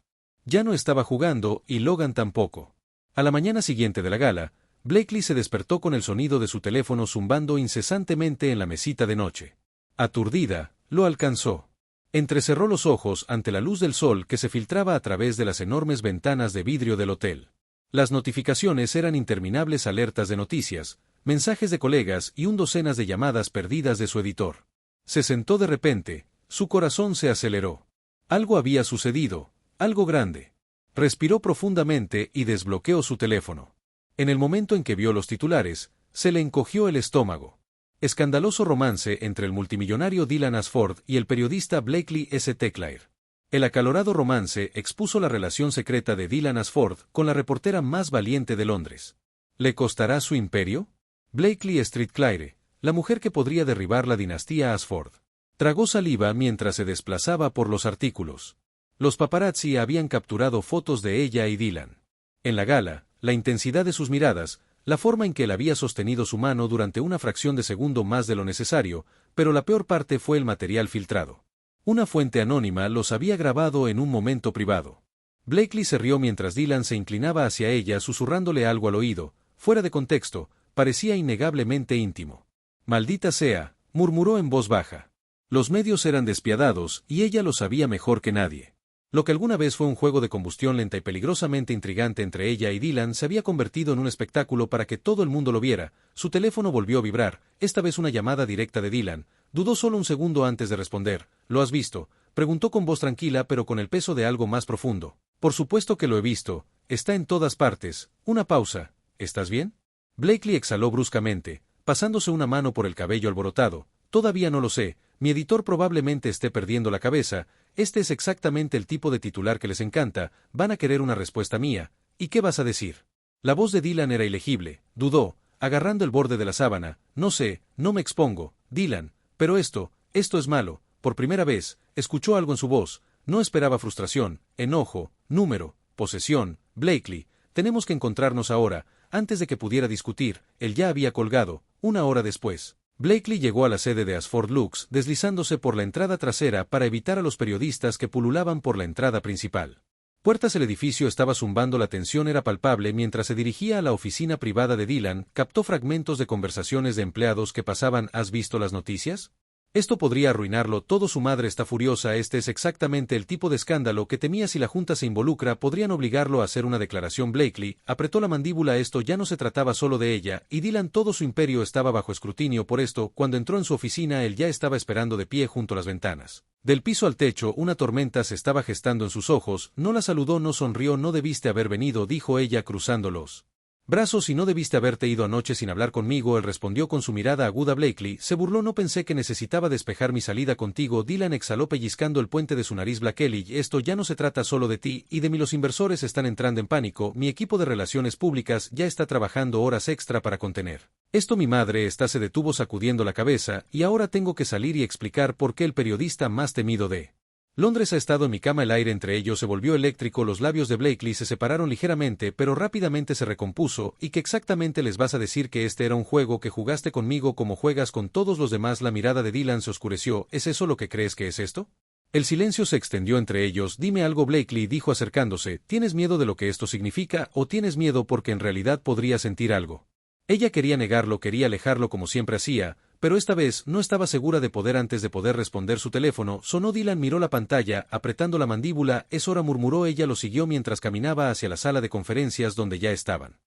Ya no estaba jugando y Logan tampoco. A la mañana siguiente de la gala, Blakely se despertó con el sonido de su teléfono zumbando incesantemente en la mesita de noche. Aturdida, lo alcanzó. Entrecerró los ojos ante la luz del sol que se filtraba a través de las enormes ventanas de vidrio del hotel. Las notificaciones eran interminables alertas de noticias, mensajes de colegas y docenas de llamadas perdidas de su editor. Se sentó de repente, su corazón se aceleró. Algo había sucedido, algo grande. Respiró profundamente y desbloqueó su teléfono. En el momento en que vio los titulares, se le encogió el estómago. Escandaloso romance entre el multimillonario Dylan Ashford y el periodista Blakely St. Clair. El acalorado romance expuso la relación secreta de Dylan Ashford con la reportera más valiente de Londres. ¿Le costará su imperio? Blakely St. Clair, la mujer que podría derribar la dinastía Ashford. Tragó saliva mientras se desplazaba por los artículos. Los paparazzi habían capturado fotos de ella y Dylan. En la gala, la intensidad de sus miradas, la forma en que él había sostenido su mano durante una fracción de segundo más de lo necesario, pero la peor parte fue el material filtrado. Una fuente anónima los había grabado en un momento privado. Blakely se rió mientras Dylan se inclinaba hacia ella susurrándole algo al oído, fuera de contexto, parecía innegablemente íntimo. Maldita sea, murmuró en voz baja. Los medios eran despiadados y ella lo sabía mejor que nadie. Lo que alguna vez fue un juego de combustión lenta y peligrosamente intrigante entre ella y Dylan se había convertido en un espectáculo para que todo el mundo lo viera. Su teléfono volvió a vibrar, esta vez una llamada directa de Dylan. Dudó solo un segundo antes de responder. ¿Lo has visto?, preguntó con voz tranquila pero con el peso de algo más profundo. Por supuesto que lo he visto, está en todas partes. Una pausa. ¿Estás bien? Blakely exhaló bruscamente, pasándose una mano por el cabello alborotado. Todavía no lo sé, mi editor probablemente esté perdiendo la cabeza. Este es exactamente el tipo de titular que les encanta, van a querer una respuesta mía. ¿Y qué vas a decir? La voz de Dylan era ilegible, dudó, agarrando el borde de la sábana. No sé, no me expongo, Dylan, pero esto es malo. Por primera vez, escuchó algo en su voz. No esperaba frustración, enojo, número, posesión. Blakely, tenemos que encontrarnos ahora. Antes de que pudiera discutir, él ya había colgado. Una hora después, Blakely llegó a la sede de Ashford Lux, deslizándose por la entrada trasera para evitar a los periodistas que pululaban por la entrada principal. Puertas. El edificio estaba zumbando, la tensión era palpable. Mientras se dirigía a la oficina privada de Dylan, captó fragmentos de conversaciones de empleados que pasaban. ¿Has visto las noticias? Esto podría arruinarlo todo. Su madre está furiosa. Este es exactamente el tipo de escándalo que temía. Si la junta se involucra, podrían obligarlo a hacer una declaración. Blakely apretó la mandíbula. Esto ya no se trataba solo de ella, y Dylan. Todo su imperio estaba bajo escrutinio por esto. Cuando entró en su oficina, él ya estaba esperando de pie junto a las ventanas. Del piso al techo, una tormenta se estaba gestando en sus ojos. No la saludó, no sonrió. No debiste haber venido, dijo ella cruzando los brazos, y no debiste haberte ido anoche sin hablar conmigo. Él respondió con su mirada aguda. Blakely se burló. No pensé que necesitaba despejar mi salida contigo. Dylan exhaló pellizcando el puente de su nariz. Blakely, esto ya no se trata solo de ti y de mí. Los inversores están entrando en pánico. Mi equipo de relaciones públicas ya está trabajando horas extra para contener esto. Mi madre se detuvo sacudiendo la cabeza, y ahora tengo que salir y explicar por qué el periodista más temido de Londres ha estado en mi cama. El aire entre ellos se volvió eléctrico. Los labios de Blakely se separaron ligeramente, pero rápidamente se recompuso. ¿Y qué exactamente les vas a decir? Que este era un juego, que jugaste conmigo como juegas con todos los demás. La mirada de Dylan se oscureció. ¿Es eso lo que crees que es esto? El silencio se extendió entre ellos. Dime algo, Blakely dijo acercándose. ¿Tienes miedo de lo que esto significa, o tienes miedo porque en realidad podría sentir algo? Ella quería negarlo, quería alejarlo como siempre hacía, pero esta vez no estaba segura de poder. Antes de poder responder, su teléfono sonó. Dylan miró la pantalla, apretando la mandíbula. Es hora, murmuró. Ella lo siguió mientras caminaba hacia la sala de conferencias donde ya estaban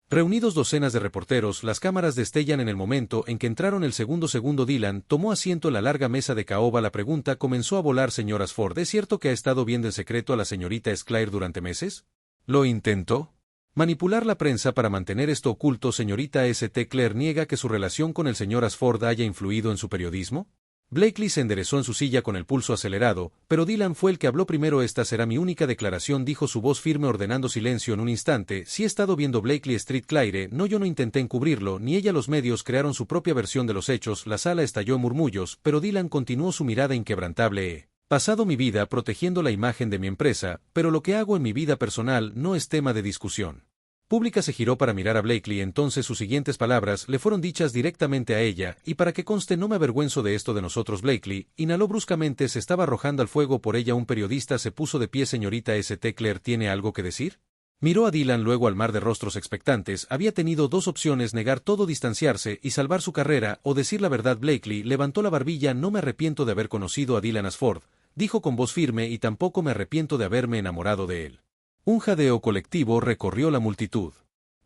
reunidos docenas de reporteros. Las cámaras destellan en el momento en que entraron. El segundo. Dylan tomó asiento en la larga mesa de caoba. La pregunta comenzó a volar. Señor Ashford, ¿es cierto que ha estado viendo en secreto a la señorita Sclair durante meses? ¿Lo intentó? Manipular la prensa para mantener esto oculto. Señorita Claire niega que su relación con el señor Ashford haya influido en su periodismo. Blakely se enderezó en su silla con el pulso acelerado, pero Dylan fue el que habló primero. Esta será mi única declaración, dijo, su voz firme, ordenando silencio en un instante. Sí he estado viendo Blakely Street. Claire, no, yo no intenté encubrirlo, ni ella. Los medios crearon su propia versión de los hechos. La sala estalló en murmullos, pero Dylan continuó su mirada inquebrantable. He pasado mi vida protegiendo la imagen de mi empresa, pero lo que hago en mi vida personal no es tema de discusión pública. Se giró para mirar a Blakely. Entonces sus siguientes palabras le fueron dichas directamente a ella. Y para que conste, no me avergüenzo de esto de nosotros. Blakely inhaló bruscamente. Se estaba arrojando al fuego por ella. Un periodista se puso de pie. Señorita Claire, ¿tiene algo que decir? Miró a Dylan, luego al mar de rostros expectantes. Había tenido dos opciones: negar todo, distanciarse y salvar su carrera, o decir la verdad. Blakely levantó la barbilla. No me arrepiento de haber conocido a Dylan Ashford, dijo con voz firme, y tampoco me arrepiento de haberme enamorado de él. Un jadeo colectivo recorrió la multitud.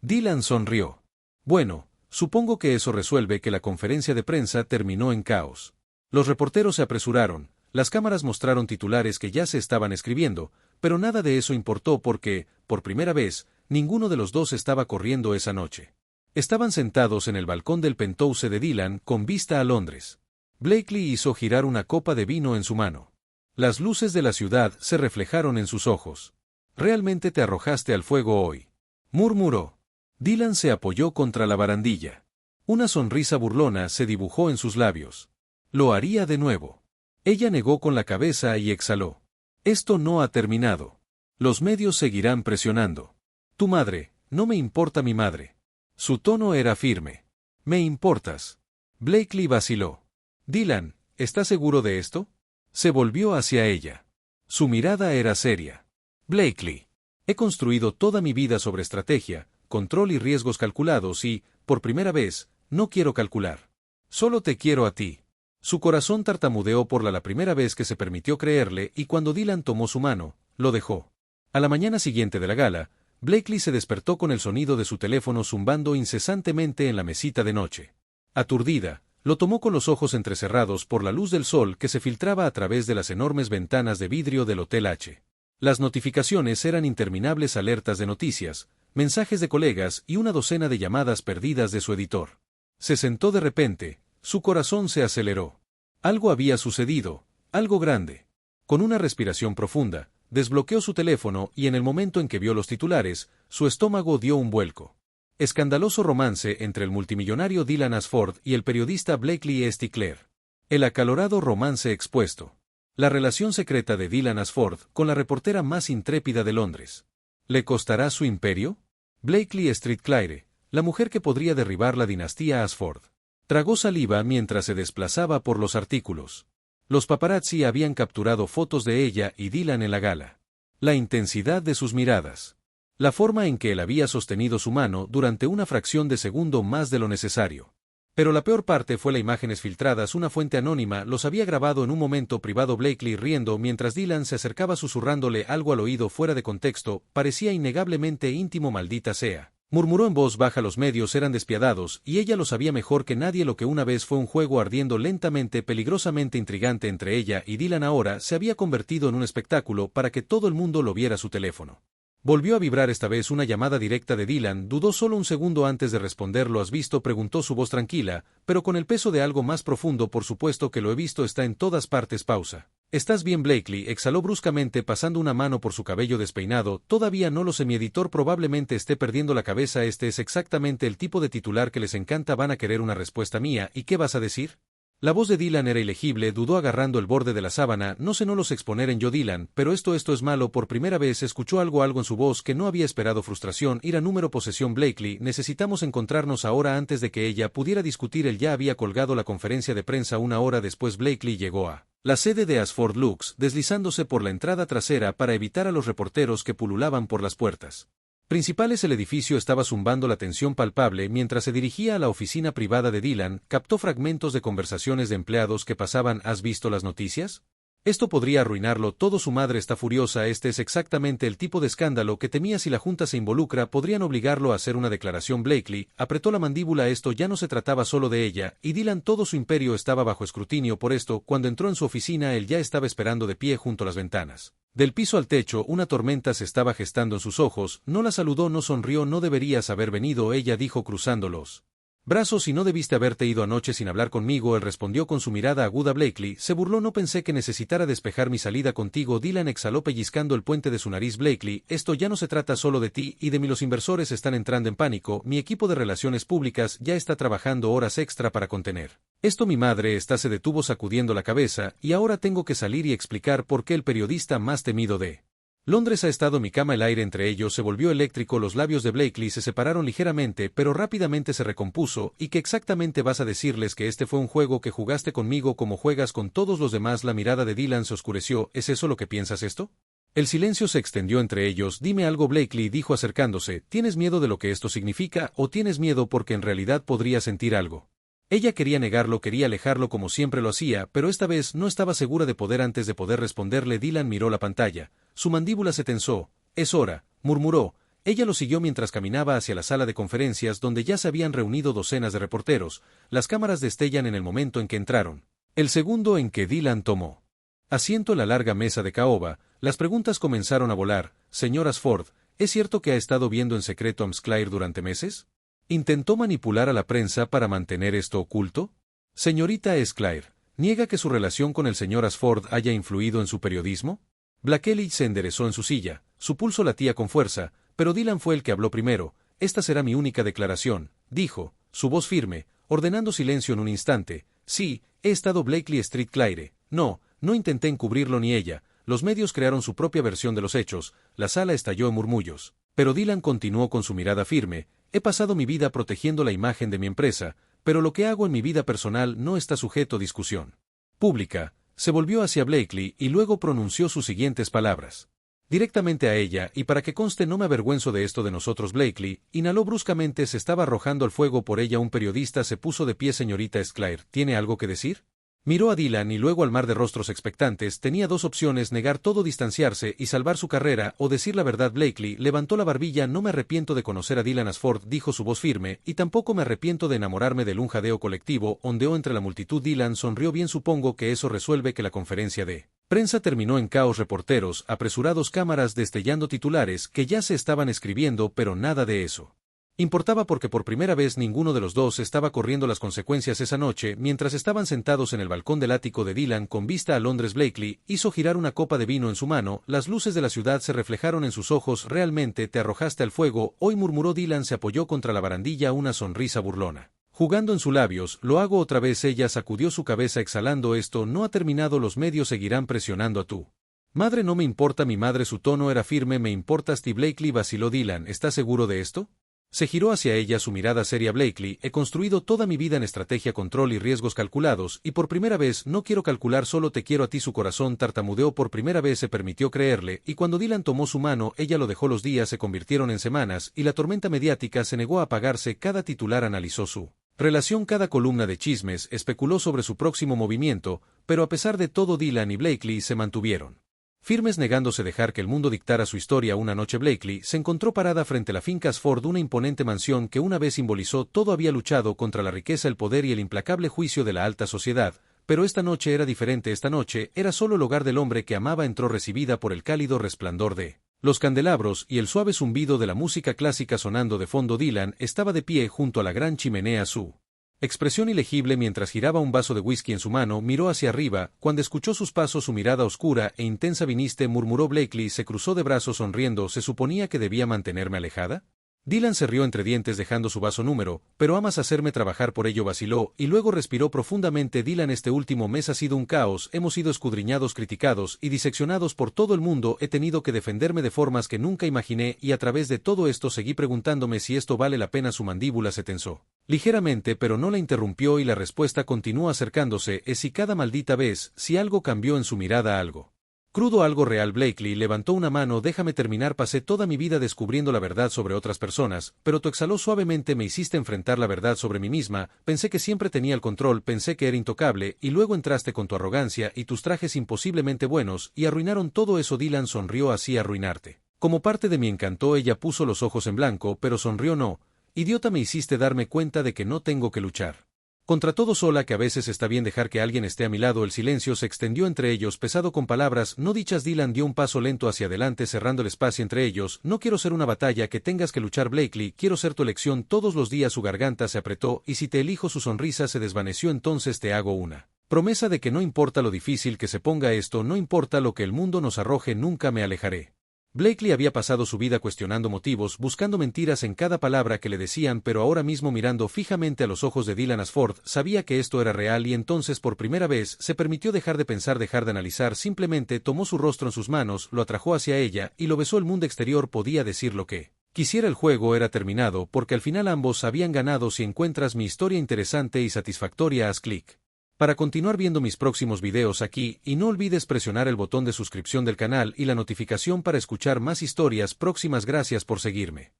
Dylan sonrió. Bueno, supongo que eso resuelve que la conferencia de prensa terminó en caos. Los reporteros se apresuraron, las cámaras mostraron titulares que ya se estaban escribiendo, pero nada de eso importó porque, por primera vez, ninguno de los dos estaba corriendo esa noche. Estaban sentados en el balcón del penthouse de Dylan con vista a Londres. Blakely hizo girar una copa de vino en su mano. Las luces de la ciudad se reflejaron en sus ojos. «Realmente te arrojaste al fuego hoy», murmuró. Dylan se apoyó contra la barandilla. Una sonrisa burlona se dibujó en sus labios. «Lo haría de nuevo». Ella negó con la cabeza y exhaló. «Esto no ha terminado. Los medios seguirán presionando. Tu madre, no me importa mi madre». Su tono era firme. «Me importas». Blakely vaciló. «Dylan, ¿estás seguro de esto?». Se volvió hacia ella. Su mirada era seria. «Blakely, he construido toda mi vida sobre estrategia, control y riesgos calculados y, por primera vez, no quiero calcular. Solo te quiero a ti». Su corazón tartamudeó por la primera vez que se permitió creerle, y cuando Dylan tomó su mano, lo dejó. A la mañana siguiente de la gala, Blakely se despertó con el sonido de su teléfono zumbando incesantemente en la mesita de noche. Aturdida, lo tomó con los ojos entrecerrados por la luz del sol que se filtraba a través de las enormes ventanas de vidrio del Hotel H. Las notificaciones eran interminables: alertas de noticias, mensajes de colegas y una docena de llamadas perdidas de su editor. Se sentó de repente, su corazón se aceleró. Algo había sucedido, algo grande. Con una respiración profunda, Desbloqueó su teléfono y en el momento en que vio los titulares, su estómago dio un vuelco. Escandaloso romance entre el multimillonario Dylan Ashford y el periodista Blakely St. Clair. El acalorado romance expuesto. La relación secreta de Dylan Ashford con la reportera más intrépida de Londres. ¿Le costará su imperio? Blakely St. Clair, la mujer que podría derribar la dinastía Ashford. Tragó saliva mientras se desplazaba por los artículos. Los paparazzi habían capturado fotos de ella y Dylan en la gala. La intensidad de sus miradas. La forma en que él había sostenido su mano durante una fracción de segundo más de lo necesario. Pero la peor parte fue las imágenes filtradas. Una fuente anónima los había grabado en un momento privado. Blakely riendo mientras Dylan se acercaba susurrándole algo al oído fuera de contexto. Parecía innegablemente íntimo. Maldita sea. Murmuró en voz baja. Los medios eran despiadados y ella lo sabía mejor que nadie. Lo que una vez fue un juego ardiendo lentamente, peligrosamente intrigante entre ella y Dylan ahora se había convertido en un espectáculo para que todo el mundo lo viera. Su teléfono volvió a vibrar, esta vez una llamada directa de Dylan. Dudó solo un segundo antes de responder. ¿Lo has visto?, preguntó, su voz tranquila, pero con el peso de algo más profundo. Por supuesto que lo he visto, está en todas partes. Pausa. ¿Estás bien? Blakely exhaló bruscamente pasando una mano por su cabello despeinado. Todavía no lo sé, mi editor probablemente esté perdiendo la cabeza. Este es exactamente el tipo de titular que les encanta. Van a querer una respuesta mía. ¿Y qué vas a decir? La voz de Dylan era ilegible. Dudó agarrando el borde de la sábana. No sé, no los exponer en yo, Dylan, pero esto es malo. Por primera vez escuchó algo en su voz que no había esperado. Frustración, ira, número, posesión. Blakely, necesitamos encontrarnos ahora antes de que ella pudiera discutir. Él ya había colgado la conferencia de prensa. Una hora después Blakely llegó a la sede de Ashford Lux, deslizándose por la entrada trasera para evitar a los reporteros que pululaban por las puertas principales. El edificio estaba zumbando, la tensión palpable. Mientras se dirigía a la oficina privada de Dylan, captó fragmentos de conversaciones de empleados que pasaban. ¿Has visto las noticias? Esto podría arruinarlo todo. Su madre está furiosa. Este es exactamente el tipo de escándalo que temía. Si la junta se involucra, podrían obligarlo a hacer una declaración. Blakely apretó la mandíbula. Esto ya no se trataba solo de ella, y Dylan. Todo su imperio estaba bajo escrutinio por esto. Cuando entró en su oficina, él ya estaba esperando de pie junto a las ventanas. Del piso al techo, una tormenta se estaba gestando en sus ojos. No la saludó, no sonrió. No deberías haber venido, ella dijo cruzando los brazos. Y no debiste haberte ido anoche sin hablar conmigo. Él respondió con su mirada aguda. Blakely se burló. No pensé que necesitara despejar mi salida contigo. Dylan exhaló pellizcando el puente de su nariz. Blakely, esto ya no se trata solo de ti y de mí. Los inversores están entrando en pánico. Mi equipo de relaciones públicas ya está trabajando horas extra para contener esto. Mi madre se detuvo sacudiendo la cabeza. Y ahora tengo que salir y explicar por qué el periodista más temido de Londres ha estado en mi cama. El aire entre ellos se volvió eléctrico. Los labios de Blakely se separaron ligeramente, pero rápidamente se recompuso. ¿Y qué exactamente vas a decirles? Que este fue un juego que jugaste conmigo como juegas con todos los demás. La mirada de Dylan se oscureció. ¿Es eso lo que piensas esto? El silencio se extendió entre ellos. Dime algo, Blakely dijo acercándose. ¿Tienes miedo de lo que esto significa o tienes miedo porque en realidad podría sentir algo? Ella quería negarlo, quería alejarlo como siempre lo hacía, pero esta vez no estaba segura de poder. Antes de poder responderle, Dylan miró la pantalla. Su mandíbula se tensó. Es hora, murmuró. Ella lo siguió mientras caminaba hacia la sala de conferencias donde ya se habían reunido docenas de reporteros. Las cámaras destellan en el momento en que entraron. El segundo en que Dylan tomó asiento en la larga mesa de caoba, las preguntas comenzaron a volar. Señor Ashford, ¿es cierto que ha estado viendo en secreto a Ms. Clair durante meses? ¿Intentó manipular a la prensa para mantener esto oculto? Señorita Clair, ¿niega que su relación con el señor Ashford haya influido en su periodismo? Blakely se enderezó en su silla, su pulso latía con fuerza, pero Dylan fue el que habló primero. Esta será mi única declaración, dijo, su voz firme, ordenando silencio en un instante. Sí, he estado Blakely St. Clair. No intenté encubrirlo ni ella. Los medios crearon su propia versión de los hechos. La sala estalló en murmullos. Pero Dylan continuó con su mirada firme. He pasado mi vida protegiendo la imagen de mi empresa, pero lo que hago en mi vida personal no está sujeto a discusión pública. Se volvió hacia Blakely y luego pronunció sus siguientes palabras. Directamente a ella, y para que conste, no me avergüenzo de esto de nosotros. Blakely inhaló bruscamente. Se estaba arrojando al fuego por ella. Un periodista se puso de pie. Señorita Clair, ¿tiene algo que decir? Miró a Dylan y luego al mar de rostros expectantes. Tenía dos opciones: negar todo, distanciarse y salvar su carrera, o decir la verdad. Blakely levantó la barbilla. No me arrepiento de conocer a Dylan Ashford, dijo su voz firme, y tampoco me arrepiento de enamorarme de él. Un jadeo colectivo ondeó entre la multitud. Dylan sonrió. Bien, supongo que eso resuelve que la conferencia de prensa terminó en caos. Reporteros apresurados, cámaras destellando titulares que ya se estaban escribiendo, pero nada de eso Importaba porque por primera vez ninguno de los dos estaba corriendo las consecuencias esa noche. Mientras estaban sentados en el balcón del ático de Dylan con vista a Londres, Blakely hizo girar una copa de vino en su mano. Las luces de la ciudad se reflejaron en sus ojos. Realmente te arrojaste al fuego hoy, murmuró Dylan. Se apoyó contra la barandilla, una sonrisa burlona jugando en sus labios. Lo hago otra vez. Ella sacudió su cabeza exhalando. Esto no ha terminado. Los medios seguirán presionando a tu madre. No me importa mi madre. Su tono era firme. Me importas ti, Blakely, vaciló Dylan. ¿Estás seguro de esto? Se giró hacia ella, su mirada seria. Blakely, he construido toda mi vida en estrategia, control y riesgos calculados, y por primera vez no quiero calcular, solo te quiero a ti. Su corazón tartamudeó. Por primera vez se permitió creerle, y cuando Dylan tomó su mano, ella lo dejó. Los días se convirtieron en semanas, y la tormenta mediática se negó a apagarse. Cada titular analizó su relación, cada columna de chismes especuló sobre su próximo movimiento, pero a pesar de todo Dylan y Blakely se mantuvieron firmes, negándose a dejar que el mundo dictara su historia. Una noche Blakely se encontró parada frente a la finca Asford, una imponente mansión que una vez simbolizó todo. Había luchado contra la riqueza, el poder y el implacable juicio de la alta sociedad, pero esta noche era diferente. Esta noche era solo el hogar del hombre que amaba. Entró recibida por el cálido resplandor de los candelabros y el suave zumbido de la música clásica sonando de fondo. Dylan estaba de pie junto a la gran chimenea, su expresión ilegible mientras giraba un vaso de whisky en su mano. Miró hacia arriba, cuando escuchó sus pasos, su mirada oscura e intensa. Viniste, murmuró Blakely, se cruzó de brazos sonriendo. ¿Se suponía que debía mantenerme alejada? Dylan se rió entre dientes dejando su vaso número, pero amas hacerme trabajar por ello, vaciló, y luego respiró profundamente. Dylan, este último mes ha sido un caos. Hemos sido escudriñados, criticados y diseccionados por todo el mundo. He tenido que defenderme de formas que nunca imaginé, y a través de todo esto seguí preguntándome si esto vale la pena. Su mandíbula se tensó ligeramente, pero no la interrumpió, y la respuesta continuó acercándose. Es si cada maldita vez, si algo cambió en su mirada, algo crudo, algo real. Blakely levantó una mano. Déjame terminar. Pasé toda mi vida descubriendo la verdad sobre otras personas, pero tú, exhaló suavemente, me hiciste enfrentar la verdad sobre mí misma. Pensé que siempre tenía el control, pensé que era intocable, y luego entraste con tu arrogancia y tus trajes imposiblemente buenos, y arruinaron todo eso. Dylan sonrió. Así arruinarte como parte de mí, encantó. Ella puso los ojos en blanco, pero sonrió. No, idiota, me hiciste darme cuenta de que no tengo que luchar contra todo sola, que a veces está bien dejar que alguien esté a mi lado. El silencio se extendió entre ellos, pesado con palabras no dichas. Dylan dio un paso lento hacia adelante, cerrando el espacio entre ellos. No quiero ser una batalla que tengas que luchar, Blakely, quiero ser tu elección todos los días. Su garganta se apretó. Y si te elijo. Su sonrisa se desvaneció. Entonces te hago una promesa de que no importa lo difícil que se ponga esto, no importa lo que el mundo nos arroje, nunca me alejaré. Blakely había pasado su vida cuestionando motivos, buscando mentiras en cada palabra que le decían, pero ahora mismo, mirando fijamente a los ojos de Dylan Asford, sabía que esto era real. Y entonces por primera vez se permitió dejar de pensar, dejar de analizar. Simplemente tomó su rostro en sus manos, lo atrajo hacia ella y lo besó. El mundo exterior podía decir lo que quisiera, el juego era terminado, porque al final ambos habían ganado. Si encuentras mi historia interesante y satisfactoria, haz clic para continuar viendo mis próximos videos aquí, y no olvides presionar el botón de suscripción del canal y la notificación para escuchar más historias próximas. Gracias por seguirme.